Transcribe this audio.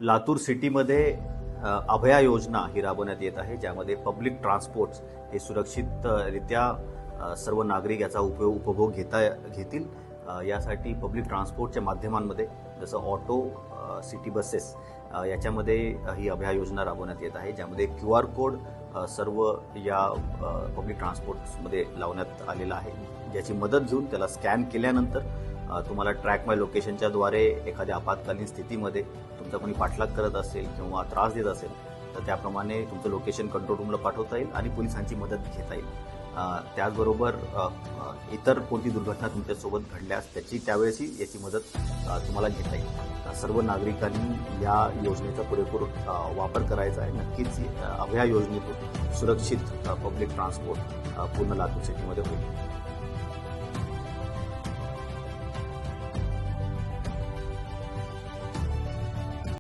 लातूर सिटीमध्ये अभया योजना ही राबवण्यात येत आहे, ज्यामध्ये पब्लिक ट्रान्सपोर्ट हे सुरक्षितरित्या सर्व नागरिक याचा उपभोग घेतील. यासाठी पब्लिक ट्रान्सपोर्टच्या माध्यमांमध्ये जसं ऑटो, सिटी बसेस याच्यामध्ये ही अभया योजना राबवण्यात येत आहे, ज्यामध्ये QR कोड सर्व या पब्लिक ट्रान्सपोर्ट्समध्ये लावण्यात आलेला आहे, ज्याची मदत घेऊन त्याला स्कॅन केल्यानंतर तुम्हाला ट्रॅक माय लोकेशनच्या द्वारे एखाद्या आपत्कालीन स्थितीमध्ये तुमचा कोणी पाठलाग करत असेल किंवा त्रास देत असेल तर त्याप्रमाणे तुमचं लोकेशन कंट्रोल रूमला पाठवता येईल आणि पोलिसांची मदत घेता येईल. त्याचबरोबर इतर कोणती दुर्घटना तुमच्यासोबत घडल्यास त्यावेळेसही याची मदत तुम्हाला घेता येईल. सर्व नागरिकांनी या योजनेचा पुरेपूर वापर करायचा आहे. नक्कीच अभया योजनेतून सुरक्षित पब्लिक ट्रान्सपोर्ट पूर्ण लातूर सिटीमध्ये होईल.